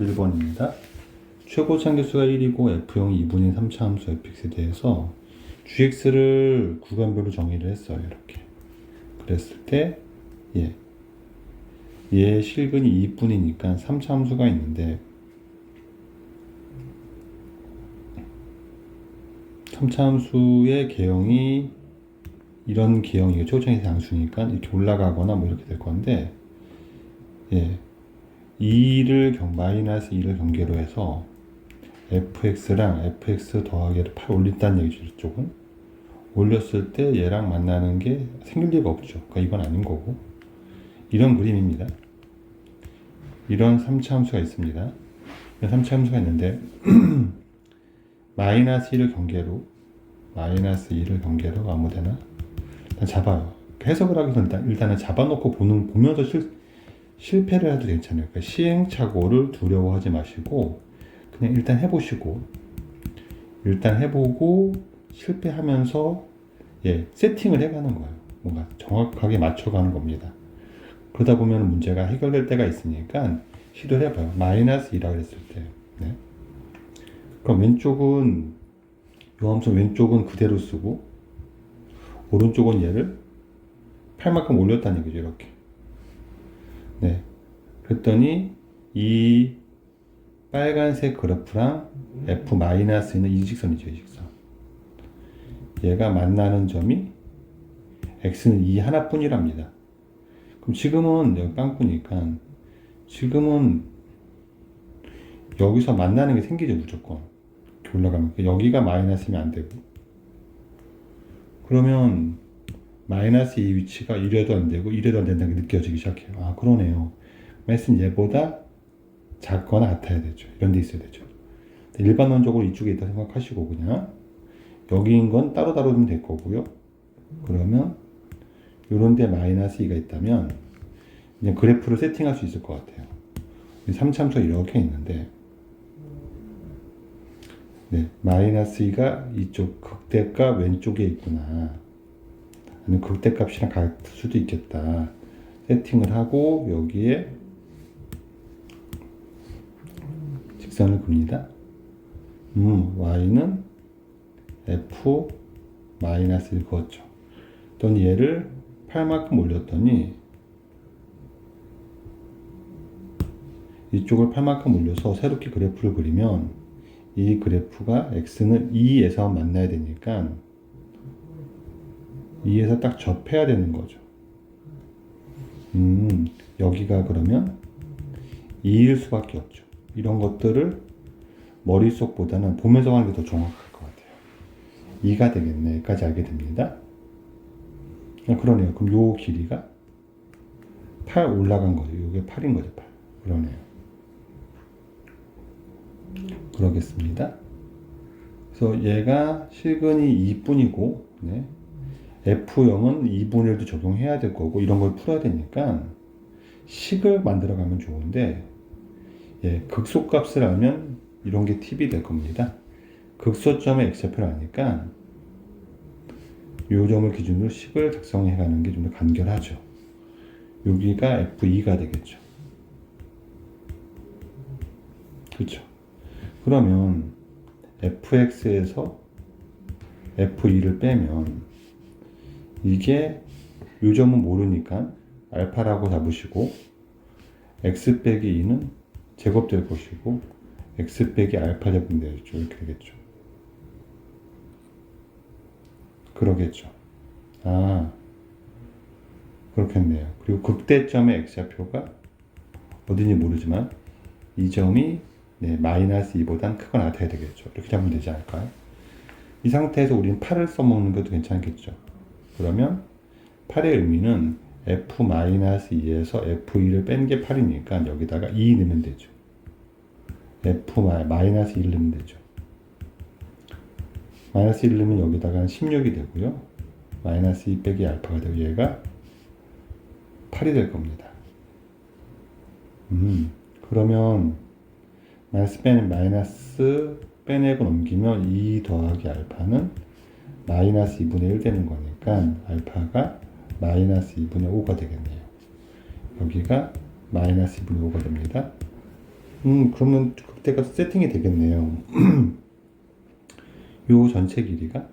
1번입니다. 최고 참교수가 1이고 F형이 2분의 3차 함수 fx에 대해서 gx를 구간별로 정의를 했어요. 이렇게. 그랬을 때 얘 실근이 2분이니까 3차 함수가 있는데 3차 함수의 개형이 이런 개형이고 최고차에서 양수니까 이렇게 올라가거나 뭐 이렇게 될 건데 마이너스 2를 경계로 해서 fx랑 fx 더하기를 8 올린다는 얘기죠. 이쪽은 올렸을 때 얘랑 만나는 게 생길 리가 없죠. 그러니까 이건 아닌 거고, 이런 그림입니다. 이런 3차 함수가 있습니다. 3차 함수가 있는데 마이너스 2를 경계로 아무데나 일단 잡아요. 해석을 하기 전에 일단은 잡아놓고 보면서 실패를 해도 괜찮아요. 그러니까 시행착오를 두려워하지 마시고 그냥 일단 해보고 실패하면서 세팅을 해가는 거예요. 뭔가 정확하게 맞춰가는 겁니다. 그러다 보면 문제가 해결될 때가 있으니까 시도를 해봐요. 마이너스 2라 그랬을 때 그럼 왼쪽은 요 함수 왼쪽은 그대로 쓰고 오른쪽은 얘를 8만큼 올렸다는 얘기죠. 이렇게 그랬더니 이 빨간색 그래프랑 F-는 이 직선이죠. 이 직선. 얘가 만나는 점이 X는 이 하나뿐이랍니다. 그럼 지금은 여기 빵꾸니까 지금은 여기서 만나는 게 생기죠. 무조건. 이렇게 올라가면. 여기가 마이너스면 안 되고. 그러면 마이너스 이 위치가 이래도 안 되고 이래도 안 된다는 게 느껴지기 시작해요. 아, 그러네요. 마이너스는 얘보다 작거나 같아야 되죠. 이런 데 있어야 되죠. 일반론적으로 이쪽에 있다 생각하시고 그냥 여기인 건 따로따로 두면 될 거고요. 그러면 요런 데 마이너스 2가 있다면 그냥 그래프를 세팅할 수 있을 것 같아요. 3참수가 이렇게 있는데 마이너스 2가 이쪽 극대값 왼쪽에 있구나. 아니면 극대값이랑 같을 수도 있겠다. 세팅을 하고 여기에 직선을 그립니다. y는 f-1 그었죠. 또는 얘를 8만큼 올렸더니 이쪽을 8만큼 올려서 새롭게 그래프를 그리면 이 그래프가 x는 2에서 만나야 되니까 2에서 딱 접해야 되는 거죠. 여기가 그러면 2일 수밖에 없죠. 이런 것들을 머릿속보다는 보면서 하는 게 더 정확할 것 같아요. 2가 되겠네. 여기까지 알게 됩니다. 그러네요. 그럼 요 길이가 8 올라간 거죠. 요게 8인 거죠. 8. 그러네요. 그러겠습니다. 그래서 얘가 실근이 2분이고 F0은 2분의 1도 적용해야 될 거고 이런 걸 풀어야 되니까 식을 만들어 가면 좋은데 극소값을 알면 이런 게 팁이 될 겁니다. 극소점의 x좌표를 아니까 요 점을 기준으로 식을 작성해 가는 게 좀 더 간결하죠. 여기가 F2가 되겠죠. 그렇죠. 그러면 fx에서 f2를 빼면 이게 요 점은 모르니까 알파라고 잡으시고 x 빼기 2는 제곱될 것이고 x 빼기 알파 잡으면 되겠죠. 이렇게 되겠죠. 그러겠죠. 아, 그렇겠네요. 그리고 극대점의 x좌표가 어딘지 모르지만 이 점이 마이너스 2보단 크거나 같아야 되겠죠. 이렇게 잡으면 되지 않을까요? 이 상태에서 우리는 8을 써먹는 것도 괜찮겠죠. 그러면 8의 의미는 f-2에서 f2를 뺀 게 8이니까 여기다가 2 넣으면 되죠. f-2를 넣으면 되죠. 마이너스 1 넣으면 여기다가 16이 되고요. 마이너스 2 빼기 알파가 되고 얘가 8이 될 겁니다. 그러면 마이너스 빼내고 넘기면 2 더하기 알파는 마이너스 2분의 1 되는 거니까 알파가 마이너스 2분의 5가 되겠네요. 여기가 마이너스 2분의 5가 됩니다. 그러면 극대값 세팅이 되겠네요. 요 전체 길이가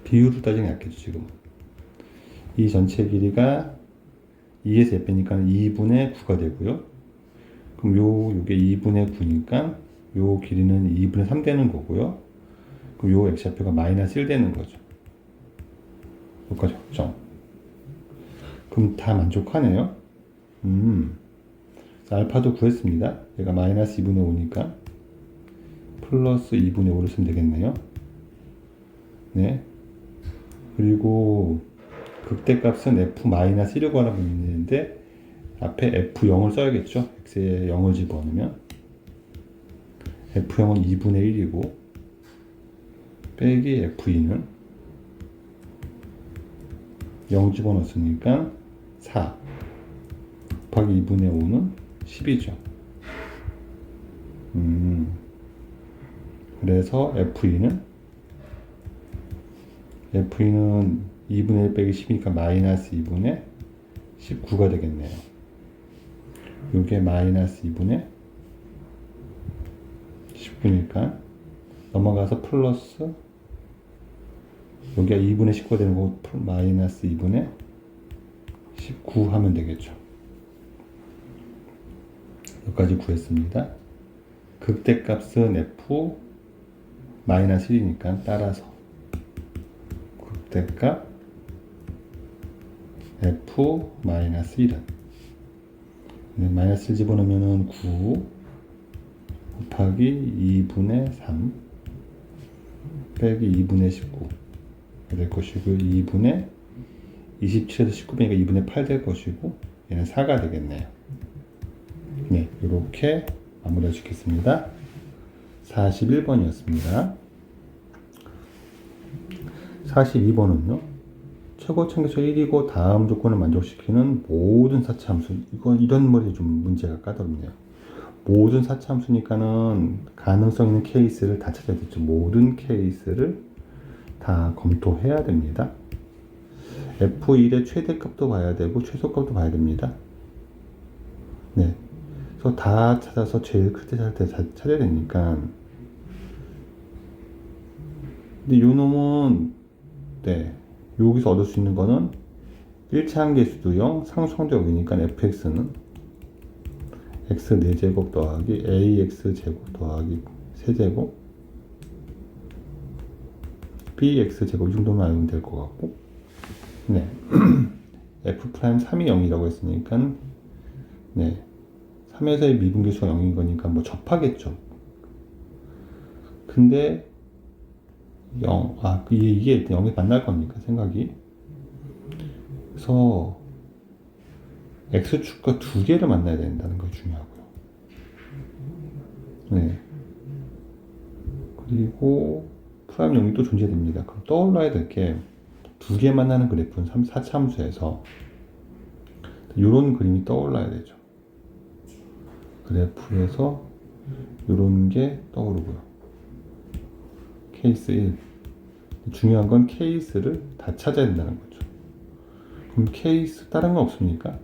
비율을 따지면 약겠죠, 지금. 이 전체 길이가 2에서 f니까 2분의 9가 되고요. 그럼 요게 2분의 9니까 요 길이는 2분의 3 되는 거고요. 그럼 요 x좌표가 마이너스 1 되는 거죠. 여기까지 확정. 그럼 다 만족하네요. 알파도 구했습니다. 얘가 마이너스 2분의 5니까 플러스 2분의 5를 쓰면 되겠네요. 네. 그리고 극대값은 f-1을 구하라고 있는데 앞에 f0을 써야겠죠. x에 0을 집어넣으면 f0은 2분의 1이고 빼기 f2는 0 집어넣었으니까 4 곱하기 2분의 5는 10이죠. 그래서 f2는 2분의 1 빼기 10이니까 마이너스 2분의 19가 되겠네요. 요게 마이너스 2분의 19니까 넘어가서 플러스 여기가 2분의 19가 되는 거고 마이너스 2분의 19 하면 되겠죠. 여기까지 구했습니다. 극대값은 f 마이너스 1이니까 따라서 극대값 f 마이너스 1은 마이너스 1 집어넣으면 9 곱하기 2분의 3 빼기 2분의 19 될 것이고 2분의 27에서 19배니까 2분의 8 될 것이고 얘는 4가 되겠네요. 네, 이렇게 마무리해 주겠습니다. 41번이었습니다. 42번은요. 최고 참계수 1이고 다음 조건을 만족시키는 모든 사차함수. 이런 머리 좀 문제가 까다롭네요. 모든 사차함수니까는 가능성 있는 케이스를 다 찾아야 되죠. 모든 케이스를 다 검토해야 됩니다. F1의 최대값도 봐야 되고 최소값도 봐야 됩니다. 네. 그래서 다 찾아서 제일 클 때 찾아야 되니까. 근데 요 놈은 네. 여기서 얻을 수 있는 거는 1차 함계수도 0, 상수항도 0이니까 fx는 x 4제곱 더하기 ax 제곱 더하기 세제곱 bx 제곱 이 정도만 알면 될 것 같고 네. f'3이 0이라고 했으니까 네. 3에서의 미분계수가 0인 거니까 뭐 접하겠죠. 근데 0, 이게 0에 만날 겁니까? 생각이. 그래서 x축과 두 개를 만나야 된다는 게 중요하고요. 네. 그리고 프라임 0이 또 존재됩니다. 그럼 떠올라야 될 게 두 개 만나는 그래프는 4차함수에서 이런 그림이 떠올라야 되죠. 그래프에서 이런 게 떠오르고요. 케이스 1. 중요한 건 케이스를 다 찾아야 된다는 거죠. 그럼 케이스 다른 건 없습니까?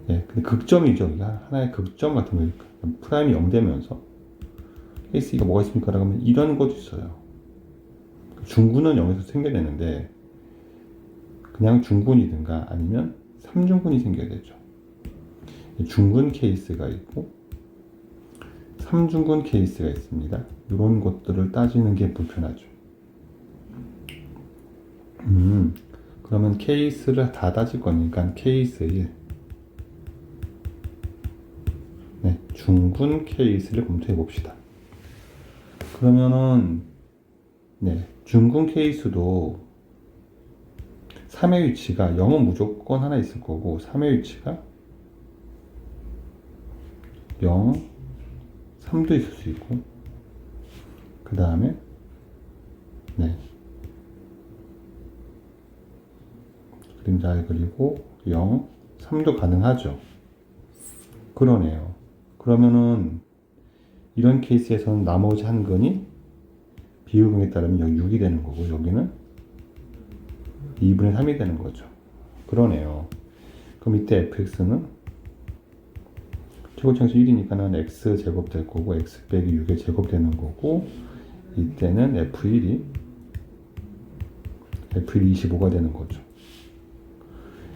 네, 근데 극점이죠. 이게 하나의 극점 같은 거니까. 프라임이 0 되면서 케이스가 뭐가 있습니까? 라고 하면 이런 것도 있어요. 중군은 0에서 생겨내는데 그냥 중군이든가 아니면 3중군이 생겨야 되죠. 중군 케이스가 있고 3중군 케이스가 있습니다. 이런 것들을 따지는 게 불편하죠. 그러면 케이스를 다 따질 거니까 케이스 1 네, 중군 케이스를 검토해 봅시다. 그러면은 네, 중군 케이스도 3의 위치가 0은 무조건 하나 있을 거고 3의 위치가 0, 3도 있을 수 있고 그 다음에 네 그림 잘 그리고 0, 3도 가능하죠. 그러네요. 그러면은 이런 케이스에서는 나머지 한 근이 비율분에 따르면 여기 6이 되는 거고 여기는 2분의 3이 되는 거죠. 그러네요. 그럼 이때 fx는 최고차에서 1이니까는 x제곱 될 거고 x 빼기 6의 제곱 되는 거고 이때는 f1이 25가 되는 거죠.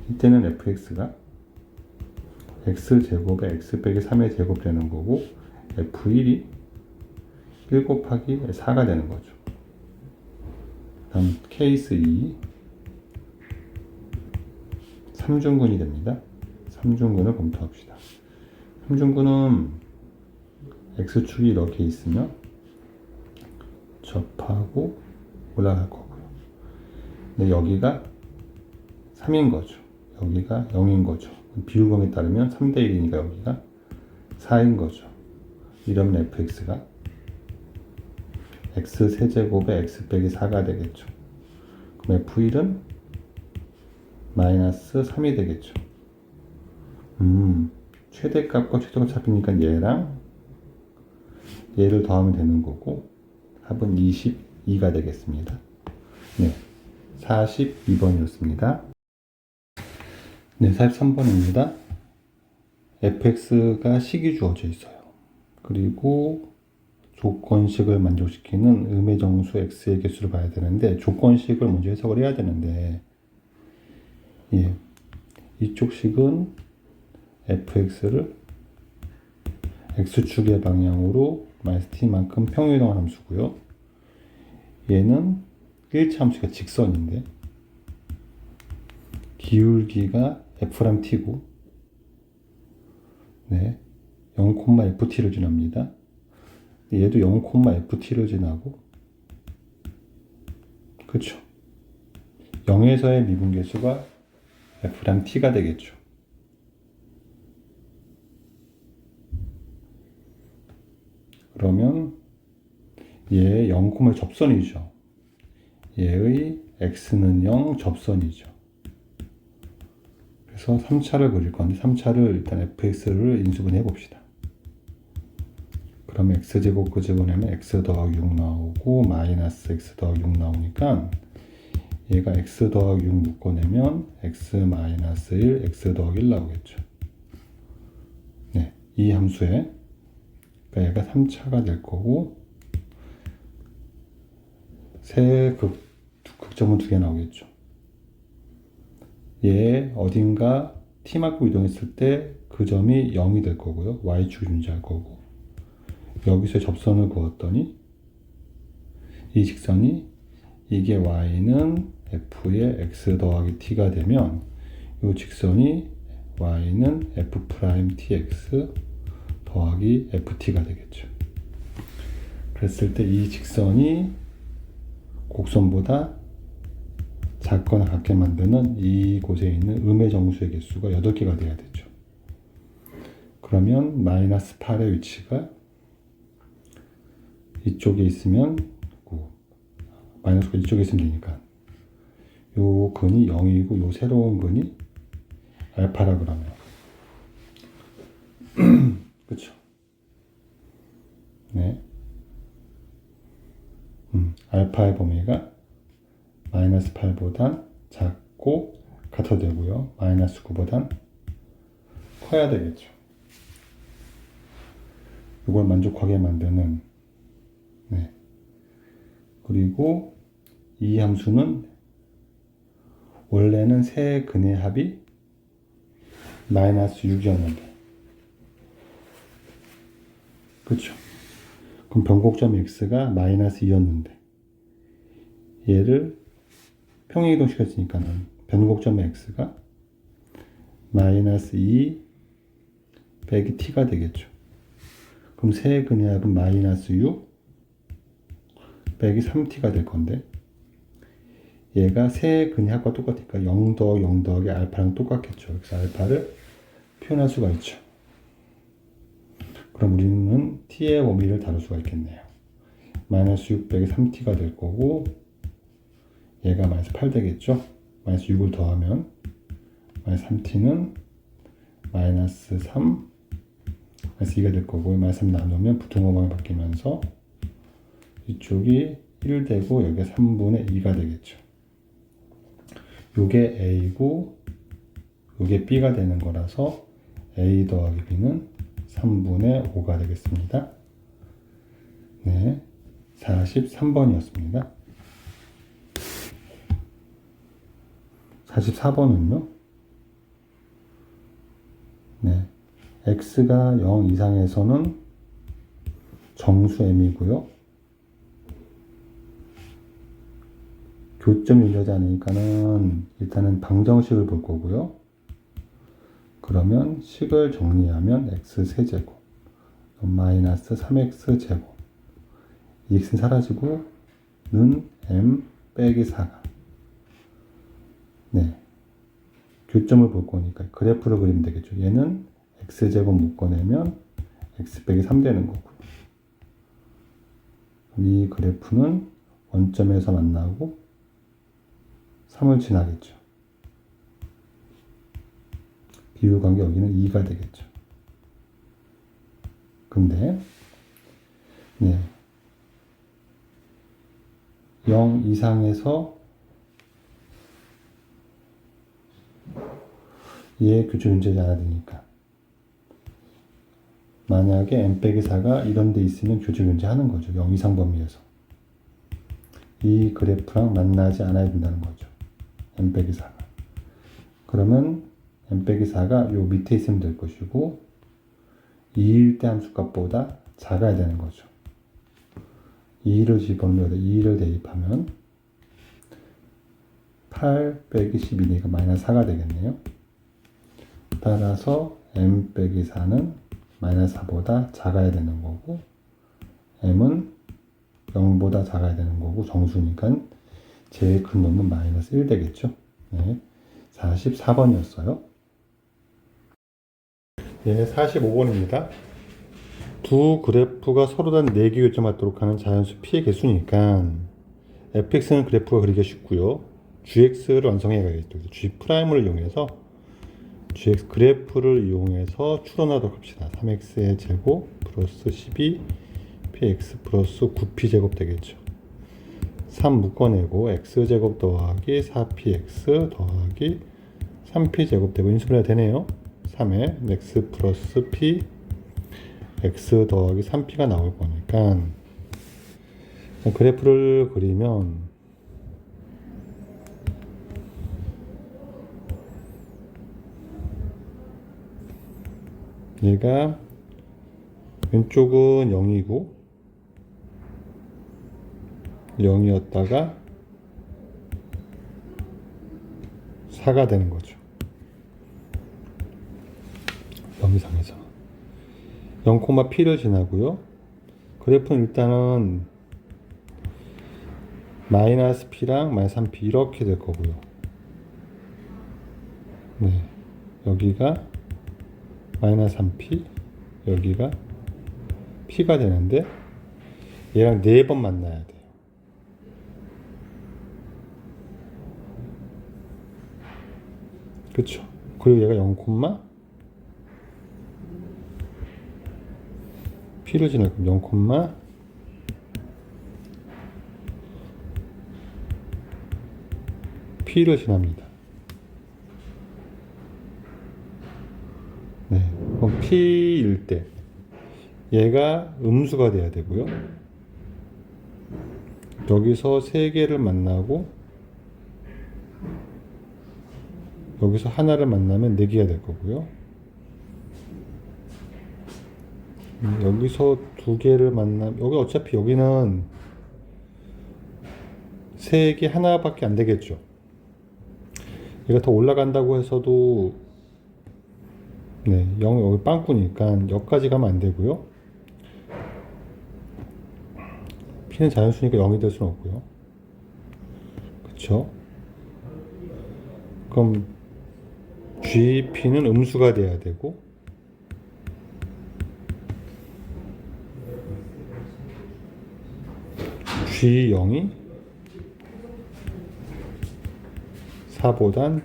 이때는 fx가 x제곱에 x 빼기 3의 제곱 되는 거고 f1이 1 곱하기 4가 되는 거죠. 다음 케이스 2 3중근이 됩니다. 3중근을 검토합시다. 3중근은 x축이 이렇게 있으면 접하고 올라갈 거고요. 근데 여기가 3인 거죠. 여기가 0인 거죠. 비율공에 따르면 3대 1이니까 여기가 4인 거죠. 이러면 fx가 x 세제곱에 x 빼기 4가 되겠죠. 그럼 f1은 마이너스 3이 되겠죠. 최대값과 최소값 잡히니까 얘랑 얘를 더하면 되는 거고 합은 22가 되겠습니다. 네, 42번이었습니다. 네, 43번입니다. fx가 식이 주어져 있어요. 그리고 조건식을 만족시키는 음의 정수 x의 개수를 봐야 되는데 조건식을 먼저 해석을 해야 되는데 예, 이쪽 식은 fx를 x축의 방향으로 마이너스 t만큼 평행이동한 함수고요. 얘는 1차 함수가 직선인데 기울기가 f't고 네, 0,ft를 지납니다. 얘도 0,ft를 지나고 그쵸? 0에서의 미분계수가 f't가 되겠죠. 그러면 얘의 0, 접선이죠. 얘의 x는 0, 접선이죠. 그래서 3차를 그릴 건데 3차를 일단 fx를 인수분해 봅시다. 그러면 x제곱 그 제곱하면 x 더하기 6 나오고 마이너스 x 더하기 6 나오니까 얘가 x 더하기 6 묶어내면 x 마이너스 1, x 더하기 1 나오겠죠. 네, 이 함수에 그러니까 얘가 3차가 될 거고 세 극점은 2개 나오겠죠. 얘 어딘가 t만큼 이동했을 때 그 점이 0이 될 거고요. y축이 존재할 거고 여기서 접선을 그었더니 이 직선이 이게 y는 f의 x 더하기 t가 되면 이 직선이 y는 f'(tx) 더하기 ft가 되겠죠. 그랬을 때 이 직선이 곡선보다 작거나 같게 만드는 이곳에 있는 음의 정수의 개수가 8개가 돼야 되죠. 그러면 마이너스 8의 위치가 이쪽에 있으면 마이너스가 이쪽에 있으면 되니까 요 근이 0이고 요 새로운 근이 알파라 그러면 그쵸? 네. 알파의 범위가 마이너스 8보단 작고 같아도 되고요. 마이너스 9보단 커야 되겠죠. 이걸 만족하게 만드는 네. 그리고 이 함수는 원래는 세 근의 합이 마이너스 6이었는데 그쵸? 그럼 변곡점 x가 마이너스 2였는데 얘를 평행이동 시켰으니까는 변곡점 x가 마이너스 2 빼기 t가 되겠죠. 그럼 세 근의 합은 마이너스 6 빼기 3t가 될 건데 얘가 세 근의 합과 똑같으니까 0 더하기 0 더하기 알파랑 똑같겠죠. 그래서 알파를 표현할 수가 있죠. 그럼 우리는 t의 범위를 다룰 수가 있겠네요. 마이너스 6 빼기 3t가 될 거고 얘가 마이너스 8 되겠죠. 마이너스 6을 더하면 마이너스 3t는 마이너스 3 마이너스 2가 될 거고 마이너스 3 나누면 부등호방이 바뀌면서 이쪽이 1 되고 여기가 3분의 2가 되겠죠. 요게 a고 요게 b가 되는 거라서 a 더하기 b는 3분의 5가 되겠습니다. 네, 43번이었습니다. 44번은요? 네, x가 0 이상에서는 정수 m이고요. 교점이 유지하지 않으니까는 일단은 방정식을 볼 거고요. 그러면 식을 정리하면 x 세제곱 마이너스 3x 제곱 이 x는 사라지고 는 m 빼기 4가 네, 교점을 볼 거니까 그래프를 그리면 되겠죠. 얘는 x제곱 묶어내면 x 빼기 3 되는 거고요. 이 그래프는 원점에서 만나고 3을 지나겠죠. 비율관계 여기는 2가 되겠죠. 근데 네, 0 이상에서 얘 교점 존재하지 않아야 되니까 만약에 m 빼기 4가 이런 데 있으면 교점 존재하는 거죠. 0 이상 범위에서 이 그래프랑 만나지 않아야 된다는 거죠. m 빼기 4가 그러면 m 빼기 4가 요 밑에 있으면 될 것이고 2일 때 함수값보다 작아야 되는 거죠. 2를 집어넣어야 돼. 2를 대입하면 8 빼기 12니까 마이너스 4가 되겠네요. 따라서 m 빼기 4는 마이너스 4보다 작아야 되는 거고 m은 0보다 작아야 되는 거고 정수니까 제일 큰 놈은 마이너스 1 되겠죠. 네, 44번이었어요. 네, 45번입니다. 두 그래프가 서로 단 4개 교점하도록 하는 자연수 p의 개수니까 fx는 그래프가 그리기가 쉽고요. gx를 완성해 가겠죠. g'을 이용해서 gx 그래프를 이용해서 추론하도록 합시다. 3x의 제곱 플러스 12 px 플러스 9p 제곱 되겠죠. 3 묶어내고 x제곱 더하기 4px 더하기 3p 제곱 되고 인수분해가 되네요. 3에 x 플러스 p x 더하기 3p가 나올 거니까 그래프를 그리면 얘가 왼쪽은 0이고 0이었다가 4가 되는 거죠. 0 이상에서 0,p를 지나고요. 그래프는 일단은 마이너스 p랑 마이너스 3p 이렇게 될 거고요. 네, 여기가 마이너스 3p, 여기가 p가 되는데 얘랑 4번 만나야 돼요. 그쵸? 그리고 얘가 0, p를 지날 거면 0, p를 지납니다. 네, 그럼 p일 때 얘가 음수가 돼야 되고요. 여기서 3개를 만나고 여기서 하나를 만나면 4개가 될 거고요. 여기서 2개를 만나면 여기 어차피 여기는 3개 하나밖에 안 되겠죠. 얘가 더 올라간다고 해서도 네, 0 여기 빵꾸니까 여기까지 가면 안 되고요. p는 자연수니까 0이 될 수는 없고요. 그쵸? 그럼 gp는 음수가 돼야 되고 g0이 4보단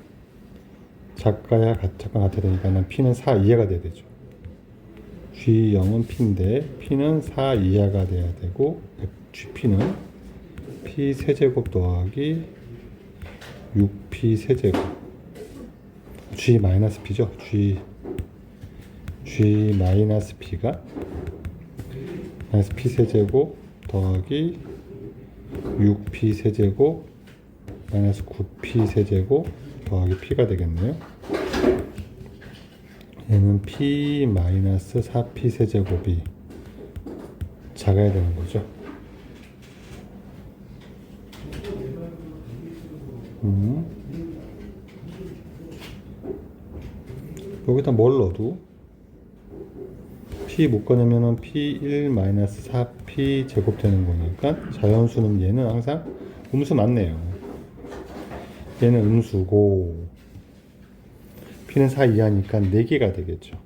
작가야 같아야 되니까 p는 4 이하가 돼야 되죠. g0은 p인데 p는 4 이하가 돼야 되고 gp는 p 세제곱 더하기 6p 세제곱 g-p죠. g 마이너스 p가 마이너스 p 세제곱 더하기 6p 세제곱 마이너스 9p 세제곱 더하기 p가 되겠네요. 얘는 p 마이너스 4p 세제곱이 작아야 되는 거죠. 여기다 뭘 넣어도 p 못 꺼내면은 p1 마이너스 4p 제곱 되는 거니까 자연수는 얘는 항상 음수 맞네요. 얘는 음수고 p는 4 이하니까 4개가 되겠죠.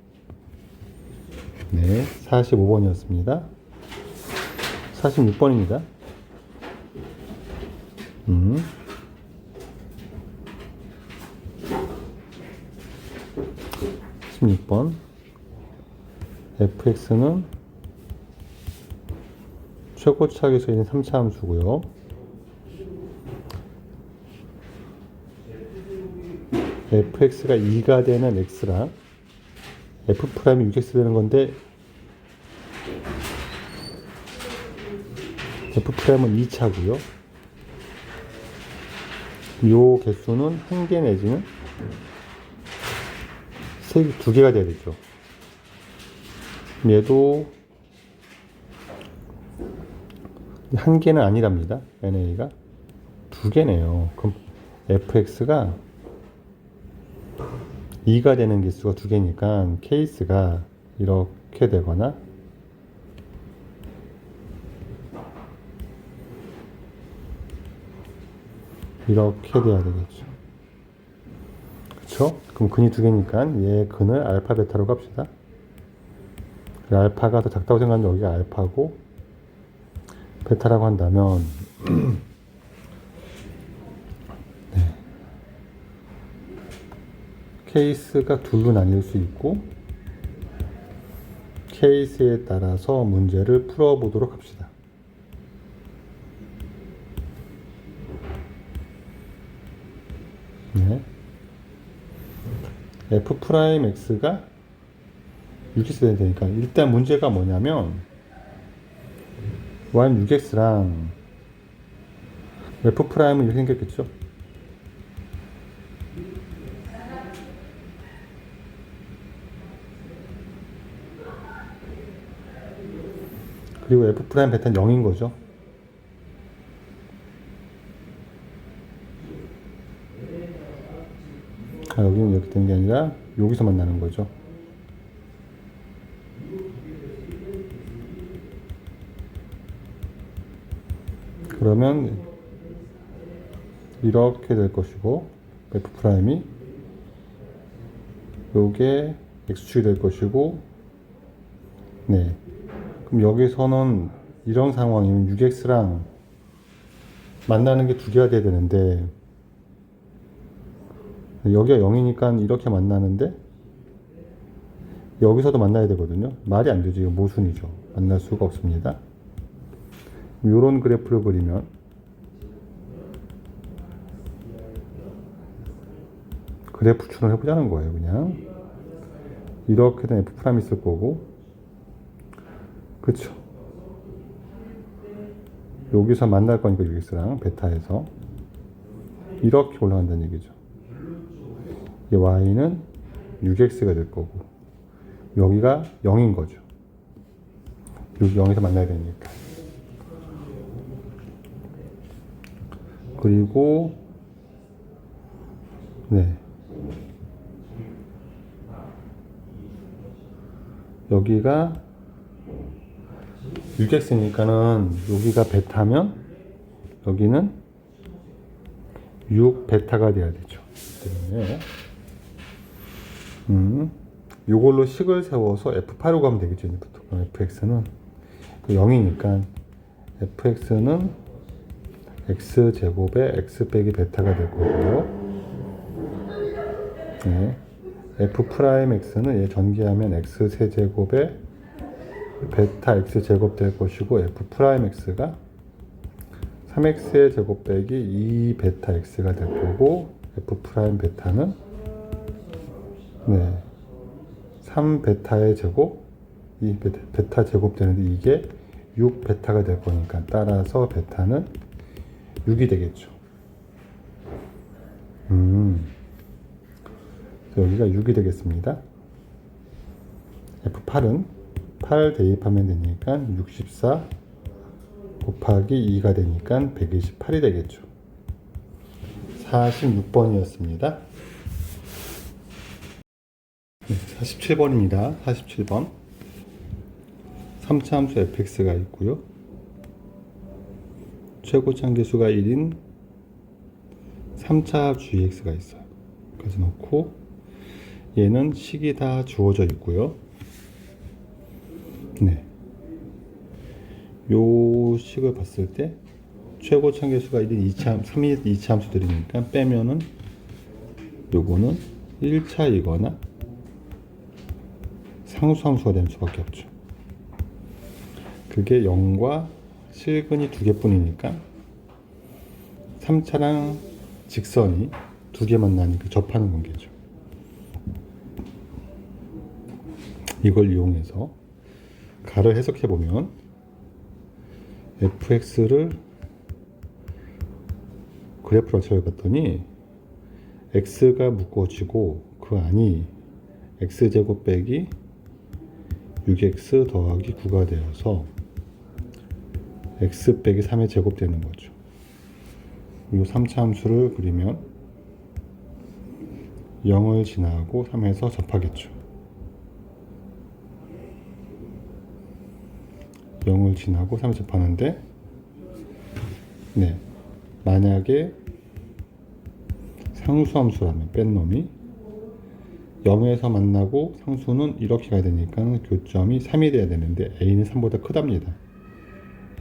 네, 45번이었습니다. 46번입니다. 16번 fx는 최고차항에서 있는 3차 함수고요. fx가 2가 되는 x랑 f'이 6x 되는 건데 f'은 2차고요. 요 개수는 1개 내지는 2개가 돼야 되죠. 얘도 1개는 아니랍니다. NA가 2개네요. 그럼 fx가 2가 되는 개수가 2개니까 케이스가 이렇게 되거나 이렇게 돼야 되겠죠. 그쵸? 그럼 근이 2개니까 얘 근을 알파 베타로 갑시다. 알파가 더 작다고 생각하면 여기가 알파고 베타라고 한다면 네. 케이스가 둘로 나뉠 수 있고 케이스에 따라서 문제를 풀어보도록 합시다. 네. f'x가 6x 되니까 일단 문제가 뭐냐면 y는 6x랑 f'은 이렇게 생겼겠죠. 그리고 f' 베타는 0인 거죠. 여기는 이렇게 된 게 아니라 여기서 만나는 거죠. 그러면 이렇게 될 것이고 f'이 요게 x축이 될 것이고 네. 그럼 여기서는 이런 상황이면 6x랑 만나는 게 2개가 돼야 되는데 여기가 0이니까 이렇게 만나는데 여기서도 만나야 되거든요. 말이 안 되죠. 이거 모순이죠. 만날 수가 없습니다. 이런 그래프를 그리면 그래프 추론을 해보자는 거예요. 그냥 이렇게 된 f' 있을 거고 그쵸. 여기서 만날 거니까 6x랑 베타에서 이렇게 올라간다는 얘기죠. 이 y는 6x가 될 거고 여기가 0인 거죠. 여기 0에서 만나야 되니까. 그리고 네 여기가 6x니까는 여기가 베타면 여기는 6베타가 돼야 되죠. 때문에 요걸로 식을 세워서 f8로 가면 되겠죠. 그럼 fx는 0이니까 fx는 x제곱에 x 빼기 베타가 될 거고요. 네. f'x는 얘 전개하면 x 세제곱에 베타 x제곱 될 것이고 f'x가 3x의 제곱 빼기 2베타 x가 될 거고 f' 베타는 네 3베타의 제곱, 이 베타 제곱 되는데 이게 6베타가 될 거니까 따라서 베타는 6이 되겠죠. 여기가 6이 되겠습니다. F8은 8 대입하면 되니까 64 곱하기 2가 되니까 128이 되겠죠. 46번이었습니다. 47번입니다. 47번. 3차 함수 fx가 있고요. 최고차 계수가 1인 3차 gx가 있어요. 여기까지 놓고 얘는 식이 다 주어져 있고요. 네. 요 식을 봤을 때 최고차 계수가 1인 3이 2차 함수들이니까 빼면은 요거는 1차이거나 상수함수가 되는 수밖에 없죠. 그게 0과 실근이 2개뿐이니까 3차랑 직선이 2개 만나니까 접하는 관계죠. 이걸 이용해서 가를 해석해 보면 fx를 그래프로 찾아봤더니 x가 묶어지고 그 안이 x제곱 빼기 6x 더하기 9가 되어서 x 빼기 3의 제곱 되는 거죠. 이 3차 함수를 그리면 0을 지나고 3에서 접하겠죠. 0을 지나고 3을 접하는데 네, 만약에 상수함수라면 뺀 놈이 0에서 만나고 상수는 이렇게 가야 되니까 교점이 3이 돼야 되는데 a는 3보다 크답니다.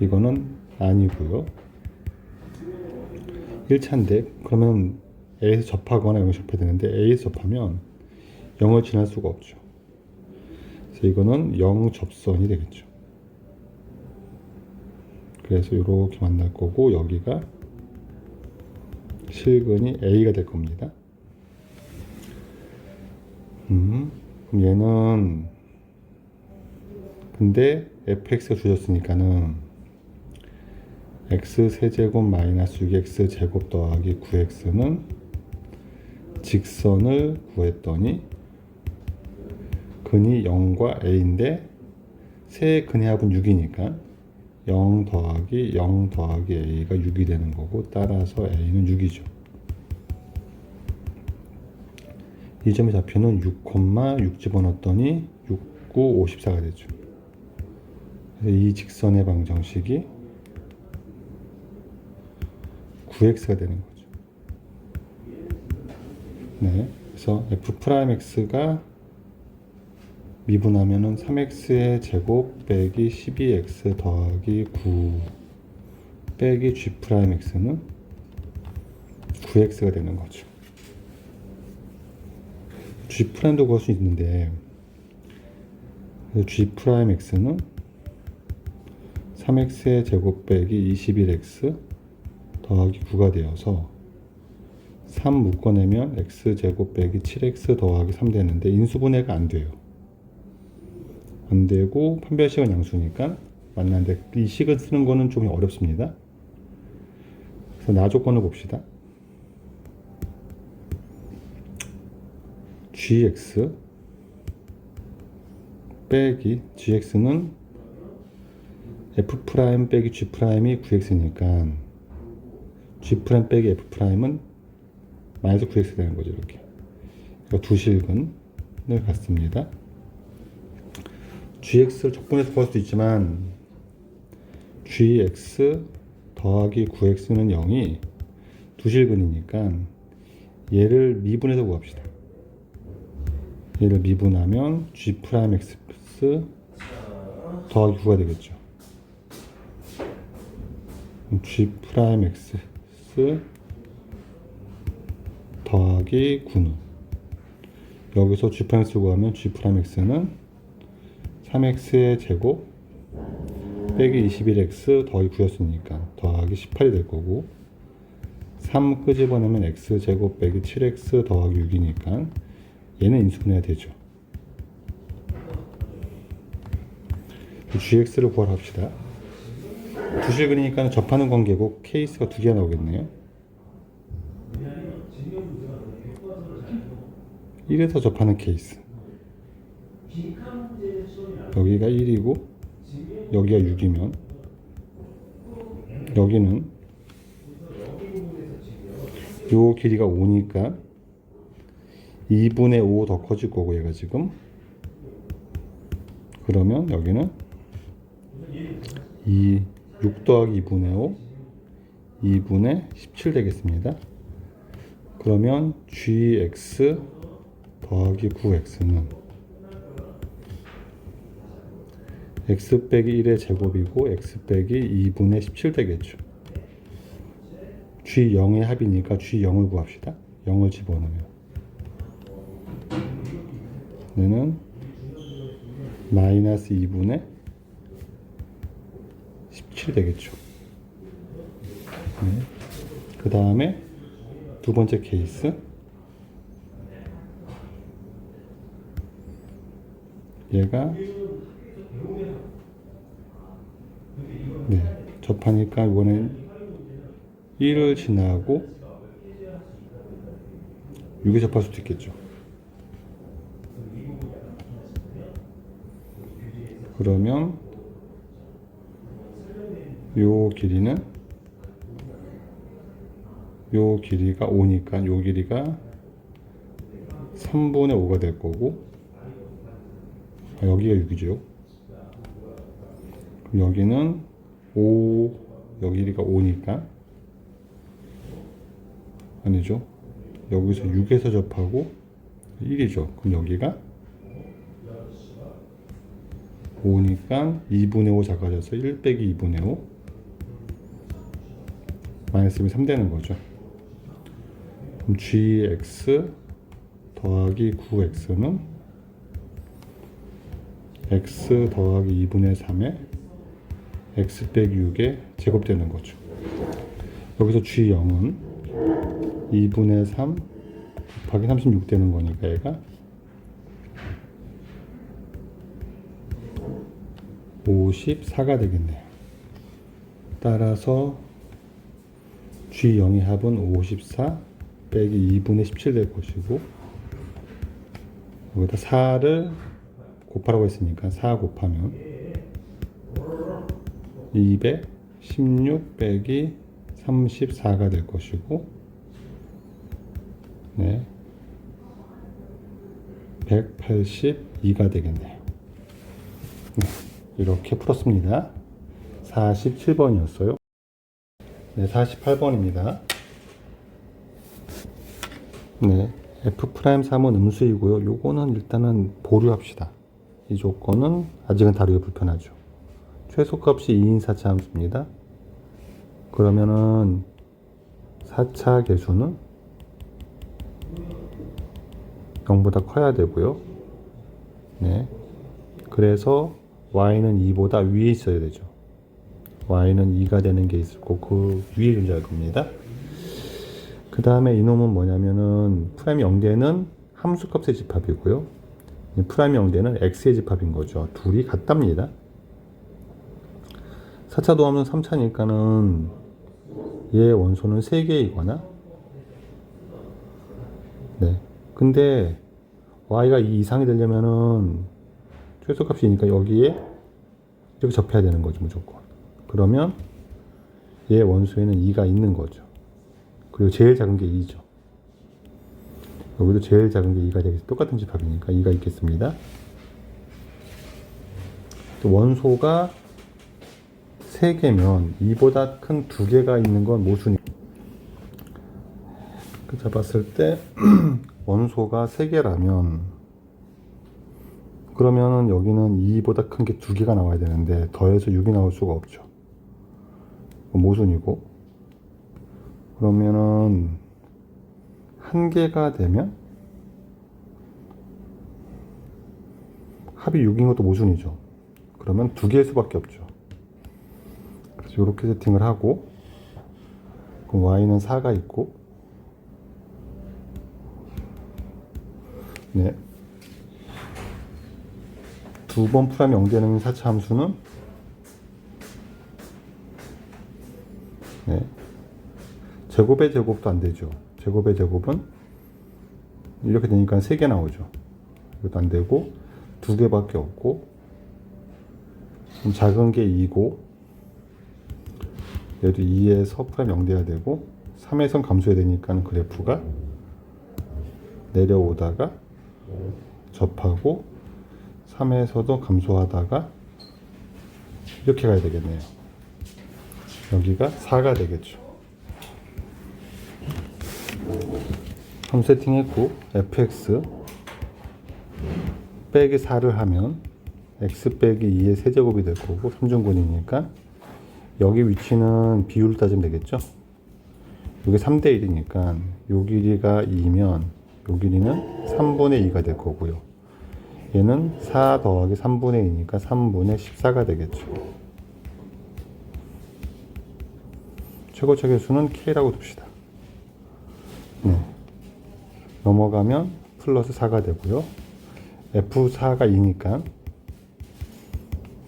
이거는 아니고요. 1차인데 그러면 a에서 접하거나 0에서 접해야 되는데 a에서 접하면 0을 지날 수가 없죠. 그래서 이거는 0 접선이 되겠죠. 그래서 이렇게 만날 거고 여기가 실근이 a가 될 겁니다. 얘는 근데 fx가 주어졌으니까는 x 세제곱 마이너스 6x 제곱 더하기 9x는 직선을 구했더니 근이 0과 a인데 세 근의 합은 6이니까 0 더하기 0 더하기 a가 6이 되는 거고 따라서 a는 6이죠. 이 점의 좌표는 6, 6 집어넣었더니 6, 9, 54가 되죠. 그래서 이 직선의 방정식이 9x가 되는 거죠. 네, 그래서 f'x가 미분하면은 3x의 제곱 빼기 12x 더하기 9 빼기 g'x는 9x가 되는 거죠. g'도 구할 수 있는데 g'x는 3x의 제곱 빼기 21x 더하기 9가 되어서 3 묶어내면 x제곱 빼기 7x 더하기 3 되는데 인수분해가 안 돼요. 안 되고 판별식은 양수니까 만나는데 이 식을 쓰는 거는 좀 어렵습니다. 그래서 나 조건을 봅시다. gx 빼기 gx는 f' 빼기 g'이 9x니까 g' 빼기 f'은 마이너스 9x 되는 거죠. 이렇게 두 실근을 갖습니다. gx를 적분해서 구할 수도 있지만 gx 더하기 9x는 0이 두 실근이니까 얘를 미분해서 구합시다. 얘를 미분하면 g'x 더하기 9가 되겠죠. g'x 더하기 9는 여기서 g'x를 구하면 g'x는 3x의 제곱 빼기 21x 더하기 9였으니까 더하기 18이 될 거고 3 끄집어내면 x제곱 빼기 7x 더하기 6이니까 얘는 인수분해가 되죠. gx를 구하라 합시다. 두실 그리니까 접하는 관계고 케이스가 두 개가 나오겠네요. 1에서 접하는 케이스. 여기가 1이고 여기가 6이면 여기는 요 길이가 5니까 2분의 5 더 커질 거고 얘가 지금 그러면 여기는 6 더하기 2분의 5 2분의 17 되겠습니다. 그러면 gx 더하기 9x는 x 빼기 1의 제곱이고 x 빼기 2분의 17 되겠죠. g0의 합이니까 g0을 구합시다. 0을 집어넣으면 얘는 마이너스 2분의 17 되겠죠. 네. 그 다음에 두 번째 케이스 얘가 접하니까 이번엔 1을 지나고 6에 접할 수도 있겠죠. 그러면 요 길이는 요 길이가 5니까 요 길이가 3분의 5가 될 거고 여기가 6이죠. 여기는 5 여기 길이가 5니까 아니죠. 여기서 6에서 접하고 1이죠. 그럼 여기가 5니까 2분의 5 작아져서 1 빼기 2분의 5 마이너스 3 되는 거죠. 그럼 gx 더하기 9x는 x 더하기 2분의 3에 x 빼기 6에 제곱되는 거죠. 여기서 g0은 2분의 3 곱하기 36 되는 거니까 얘가 54가 되겠네요. 따라서 G0의 합은 54 빼기 2분의 17 될 것이고 여기다 4를 곱하라고 했으니까 4 곱하면 216 빼기 34가 될 것이고 182가 되겠네요. 이렇게 풀었습니다. 47번이었어요. 48번입니다. F'3은 음수이고요. 요거는 일단은 보류합시다. 이 조건은 아직은 다루기 불편하죠. 최소값이 2인 4차 함수입니다. 그러면은 4차 계수는 0보다 커야 되고요. 그래서 y는 2보다 위에 있어야 되죠. y는 2가 되는 게 있을 거고 그 위에 존재할 겁니다. 그 다음에 이놈은 뭐냐면은 프라임 0대는 함수값의 집합이고요. 프라임 0대는 x의 집합인 거죠. 둘이 같답니다. 4차 도함수 3차니까는 얘의 원소는 3개이거나 근데 y가 2 이상이 되려면은 최소값이니까 여기에 이렇게 접해야 되는 거죠, 무조건. 그러면 얘 원소에는 2가 있는 거죠. 그리고 제일 작은 게 2죠. 여기도 제일 작은 게 2가 되겠습니다. 똑같은 집합이니까 2가 있겠습니다. 또 원소가 3개면 2보다 큰 2개가 있는 건 모순이고 그 잡았을 때 원소가 3개라면 그러면은 여기는 2보다 큰 게 2개가 나와야 되는데 더해서 6이 나올 수가 없죠. 모순이고 그러면은 1개가 되면 합이 6인 것도 모순이죠. 그러면 2개일 수밖에 없죠. 그래서 이렇게 세팅을 하고 그럼 y는 4가 있고 두 번 풀면 0되는 4차 함수는 네. 제곱의 제곱도 안 되죠. 제곱의 제곱은 이렇게 되니까 3개 나오죠. 이것도 안 되고 2개밖에 없고 작은 게 2고 얘도 2에서 풀면 0 돼야 되고 3에선 감소해야 되니까 그래프가 내려오다가 접하고 3에서도 감소하다가 이렇게 가야 되겠네요. 여기가 4가 되겠죠. 함수 세팅했고 fx 빼기 4를 하면 x 빼기 2의 세제곱이 될 거고 3중근이니까 여기 위치는 비율을 따지면 되겠죠. 이게 3대 1이니까 요 길이가 2면 요 길이는 3분의 2가 될 거고요. 얘는 4 더하기 3분의 2니까 3분의 14가 되겠죠. 최고차의 수는 k라고 둡시다. 네. 넘어가면 플러스 4가 되고요. f4가 2니까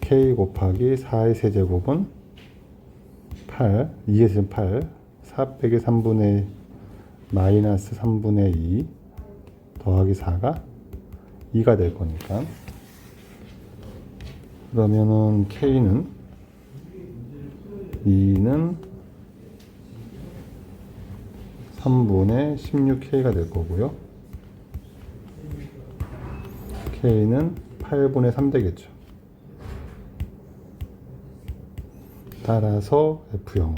k 곱하기 4의 세제곱은 8, 2에서 8, 4 빼기 3분의 마이너스 3분의 2 더하기 4가 2가 될 거니까 그러면은 k는 2는 3분의 16k가 될 거고요. k는 8분의 3 되겠죠. 따라서 f0은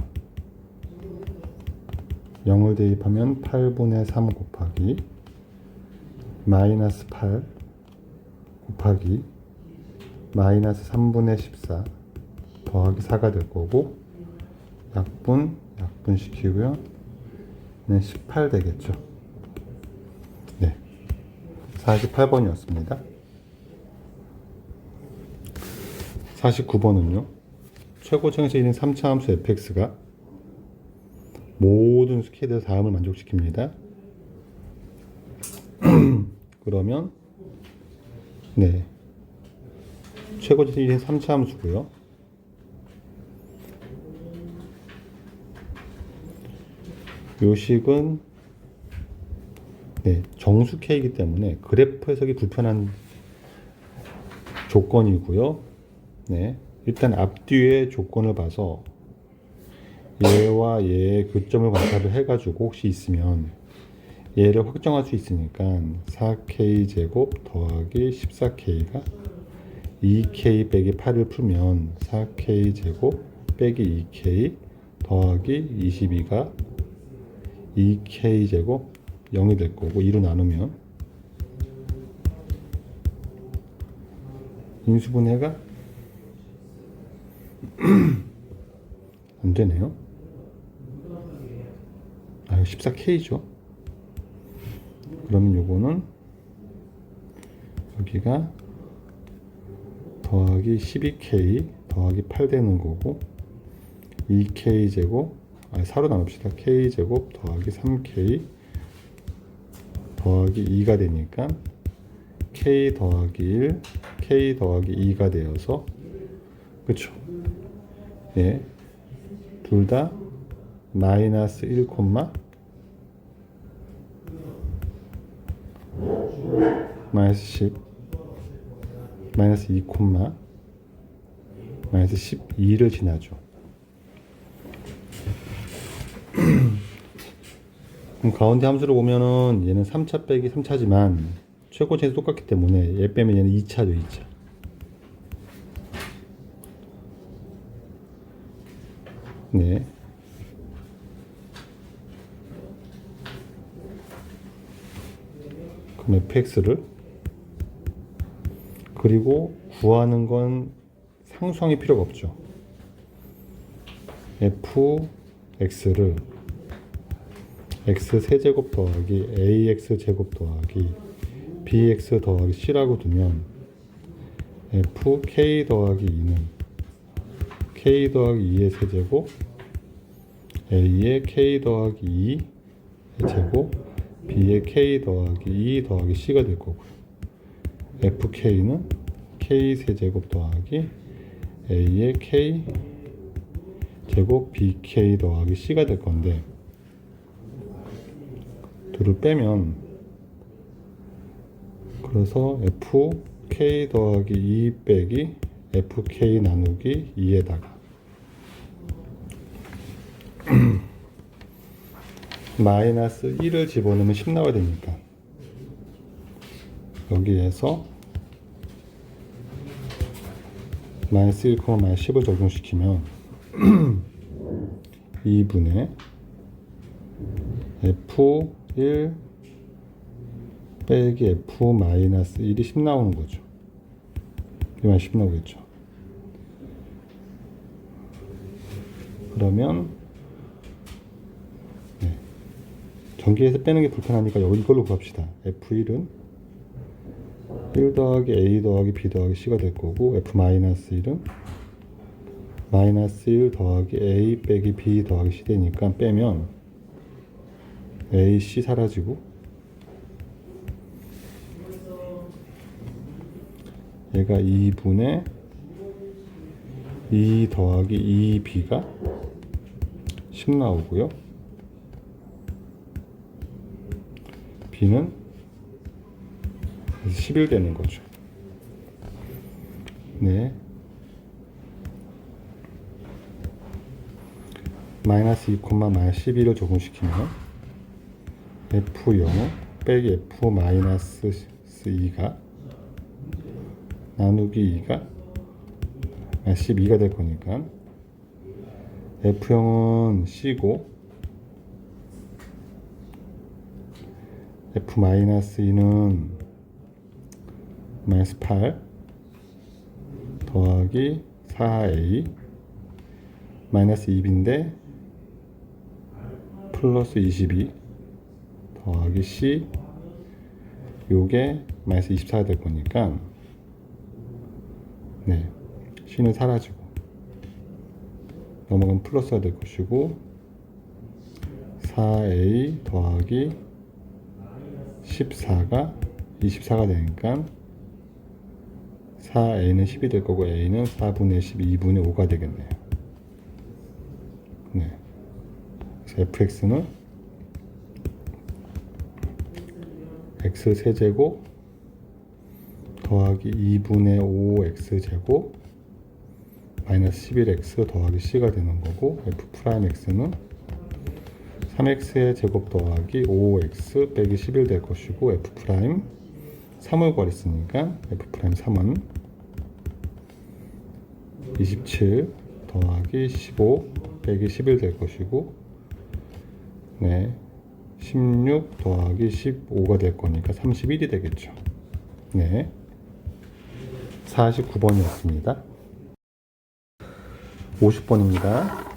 0을 대입하면 8분의 3 곱하기 마이너스 8 곱하기 마이너스 3분의 14 더하기 4가 될 거고 약분 시키고요. 18 되겠죠. 네. 48번이었습니다. 49번은요. 최고점에서 있는 3차 함수 fx가 모든 스케일에서 다음을 만족시킵니다. 그러면 네. 최고점에서 있는 3차 함수고요. 요식은 네, 정수 k이기 때문에 그래프 해석이 불편한 조건이고요. 네, 일단 앞뒤의 조건을 봐서 얘와 얘의 교점을 관찰을 해가지고 혹시 있으면 얘를 확정할 수 있으니까 4k 제곱 더하기 14k가 2k 빼기 8을 풀면 4k 제곱 빼기 2k 더하기 22가 2k 제곱 0이 될 거고 2로 나누면 인수분해가 안 되네요. 아, 14k죠. 그러면 요거는 여기가 더하기 12k 더하기 8 되는 거고 2k 제곱 4로 나눕시다. k 제곱 더하기 3k 더하기 2가 되니까 k 더하기 1 k 더하기 2가 되어서 그쵸. 예, 둘 다 마이너스 1, 마이너스 10 마이너스 2, 마이너스 12를 지나죠. 그럼 가운데 함수를 보면은 얘는 3차 빼기 3차지만 최고차에서 똑같기 때문에 얘 빼면 얘는 2차죠. 2차. 네. 그럼 fx를 그리고 구하는 건 상수항이 필요가 없죠. fx를 x 세제곱 더하기 ax 제곱 더하기 bx 더하기 c라고 두면 fk 더하기 2는 k 더하기 2의 세제곱 a의 k 더하기 2의 제곱 b의 k 더하기 2 더하기 c가 될 거고요. fk는 K 세제곱 더하기 A의 K 제곱 BK 더하기 C가 될 건데, 둘을 빼면, 그래서 FK 더하기 2 빼기 FK 나누기 2에다가 마이너스 1을 집어넣으면 10 나와야 되니까, 여기에서 마이너스 1, 마이너스 10을 적용시키면 2분의 F1 빼기 F 마이너스 1이 10 나오는 거죠. 이만 10 나오겠죠. 그러면 전기에서 빼는 게 불편하니까 여기 이걸로 구합시다. F1은 1 더하기 A 더하기 B 더하기 C가 될 거고, F 마이너스 1은 마이너스 1 더하기 A 빼기 B 더하기 C 되니까 빼면 A, C 사라지고, 얘가 2분의 2 더하기 2B가 10 나오고요. B는 11 되는 거죠. 네. 마이너스 2, 마이너스 11을 적용시키면 F0 빼기 F 마이너스 2가 나누기 2가 12가 될 거니까 F0은 C고 F 마이너스 2는 마이너스 8 더하기 4A 마이너스 2B인데 플러스 22 더하기 C, 요게 마이너스 24가 될 거니까, 네, C는 사라지고 넘어가면 플러스가 될 것이고, 4A 더하기 14가 24가 되니까 4A는 10이 될 거고, A는 4분의 10, 2분의 5가 되겠네요. 네. 그래서 fx는 x 세제곱 더하기 2분의 5x제곱 마이너스 11x 더하기 c가 되는 거고, f'x는 3x의 제곱 더하기 5x 빼기 11 될 것이고, f' 3을 구하랬으니까 f'3은 27 더하기 15 빼기 11 될 것이고, 네, 16 더하기 15가 될 거니까 31이 되겠죠. 네, 49번이었습니다. 50번입니다.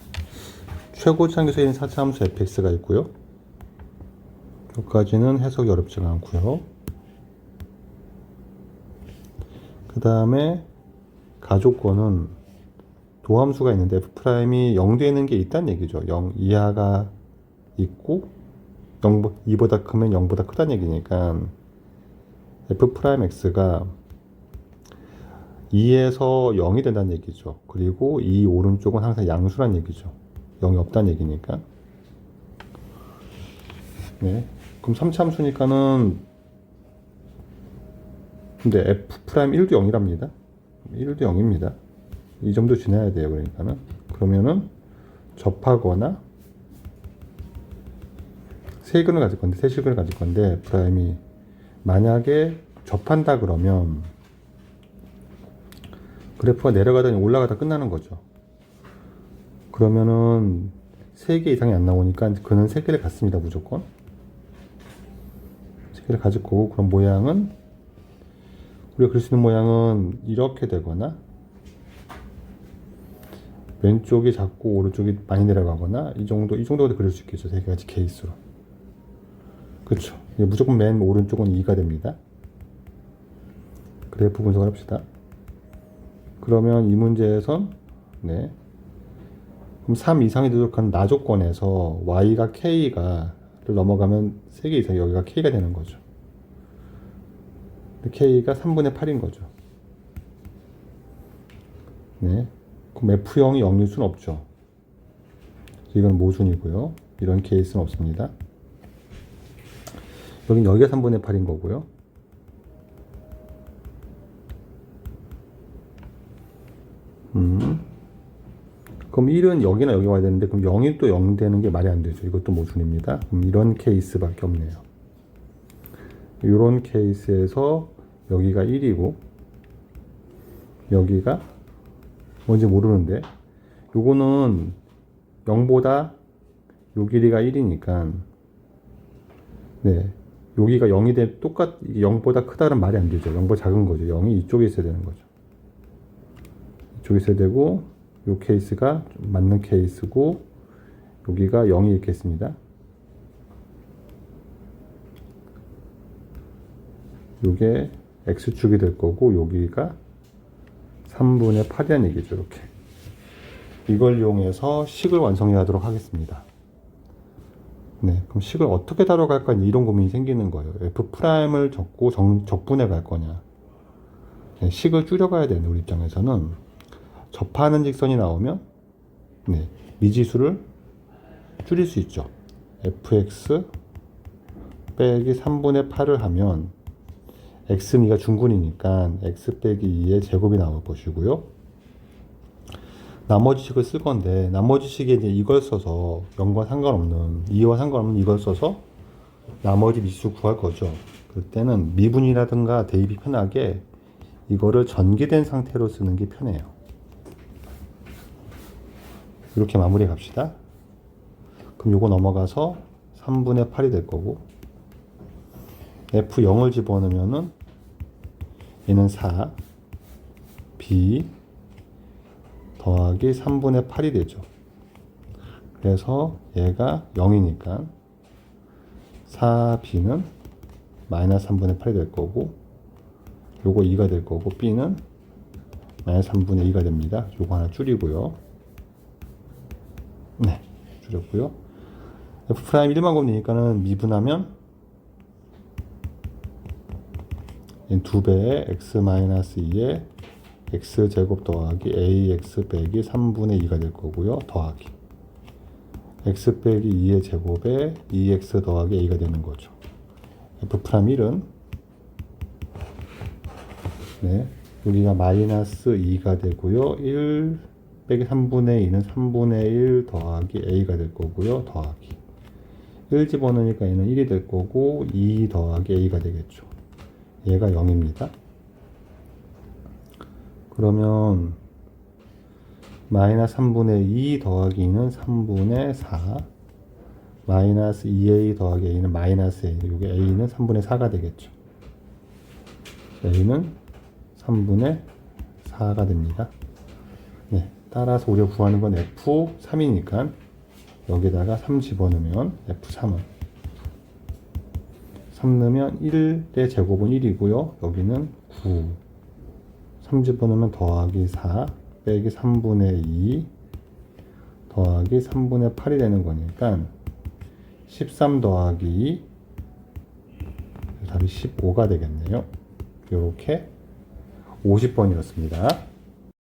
최고차항계수에 사차함수 fx가 있고요. 여기까지는 해석이 어렵지가 않고요. 그 다음에 가조건은 도함수가 있는데 f'이 0 되는 게 있다는 얘기죠. 0 이하가 있고 2보다 크면 0보다 크다는 얘기니까 f'x가 2에서 0이 된다는 얘기죠. 그리고 이 오른쪽은 항상 양수란 얘기죠. 0이 없다는 얘기니까. 네. 그럼 3차함수니까는, 근데 f'1도 0이랍니다. 1도 0입니다. 이 정도 지나야 돼요. 그러니까는. 그러면은 접하거나 세근을 가질 건데, 세실근을 가질 건데, 프라임이 만약에 접한다 그러면 그래프가 내려가더니 올라가다 끝나는 거죠. 그러면은 3개 이상이 안 나오니까 그는 3개를 갖습니다. 무조건 3개를 가질 거고, 그런 모양은 우리가 그릴 수 있는 모양은 이렇게 되거나, 왼쪽이 작고 오른쪽이 많이 내려가거나, 이 정도도 그릴 수 있겠죠. 3가지 케이스로. 그렇죠. 무조건 맨 오른쪽은 2가 됩니다. 그래프 분석을 합시다. 그러면 이 문제에선, 네, 그럼 3 이상이 되도록한 나조건에서 y가 k가를 넘어가면 3개 이상, 여기가 k가 되는 거죠. k가 3분의 8인 거죠. 네. 그럼 F형이 0일 수는 없죠. 이건 모순이고요. 이런 케이스는 없습니다. 여긴 여기가 3분의 8인 거고요. 그럼 1은 여기나 여기 와야 되는데 그럼 0이 또 0 되는 게 말이 안 되죠. 이것도 모순입니다. 그럼 이런 케이스밖에 없네요. 이런 케이스에서 여기가 1이고 여기가 뭔지 모르는데 요거는 0보다 요 길이가 1이니까 네 여기가 0이 돼 0보다 크다는 말이 안 되죠. 0보다 작은 거죠. 0이 이쪽에 있어야 되는 거죠. 이쪽에 있어야 되고 요 케이스가 좀 맞는 케이스고 여기가 0이 있겠습니다. 요게 X축이 될 거고 여기가 3분의 8이라는 얘기죠. 이렇게 이걸 이용해서 식을 완성해 하도록 하겠습니다. 네, 그럼 식을 어떻게 다뤄갈까 이런 고민이 생기는 거예요. F'을 적고 적분해 갈 거냐. 네, 식을 줄여가야 되는 우리 입장에서는 접하는 직선이 나오면 네, 미지수를 줄일 수 있죠. fx 빼기 3분의 8을 하면 x는 2가 중근이니까 x 빼기 2의 제곱이 나올 것이고요. 나머지 식을 쓸 건데 나머지 식에 이제 이걸 써서 0과 상관없는 2와 상관없는 이걸 써서 나머지 미수 구할 거죠. 그럴 때는 미분이라든가 대입이 편하게 이거를 전개된 상태로 쓰는 게 편해요. 이렇게 마무리해 갑시다. 그럼 요거 넘어가서 3분의 8이 될 거고 F0을 집어넣으면은 얘는 4 B 더하기 3분의 8이 되죠. 그래서 얘가 0이니까 4B는 마이너스 3분의 8이 될 거고 요거 2가 될 거고 B는 마이너스 3분의 2가 됩니다. 요거 하나 줄이고요. 네, 줄였고요. F' 1만 곱이니까는 미분하면 2배의 x-2의 x제곱 더하기 ax 빼기 3분의 2가 될 거고요. 더하기 x 빼기 2의 제곱에 2x 더하기 a가 되는 거죠. F'1은 네, 여기가 마이너스 2가 되고요. 1 빼기 3분의 2는 3분의 1 더하기 a가 될 거고요. 더하기 1 집어넣으니까 얘는 1이 될 거고 2 더하기 a가 되겠죠. 얘가 0입니다. 그러면 마이너스 3분의 2 더하기 2는 3분의 4 마이너스 2a 더하기 a는 마이너스 a 이게 a는 3분의 4가 되겠죠. a는 3분의 4가 됩니다. 네, 따라서 우리가 구하는 건 F3이니까 여기다가 3 집어넣으면 F3은 3 넣으면 1의 제곱은 1이고요. 여기는 9 3 집어넣으면 더하기 4 빼기 3분의 2 더하기 3분의 8이 되는 거니까 13 더하기 2 답이 15가 되겠네요. 이렇게 50번이었습니다.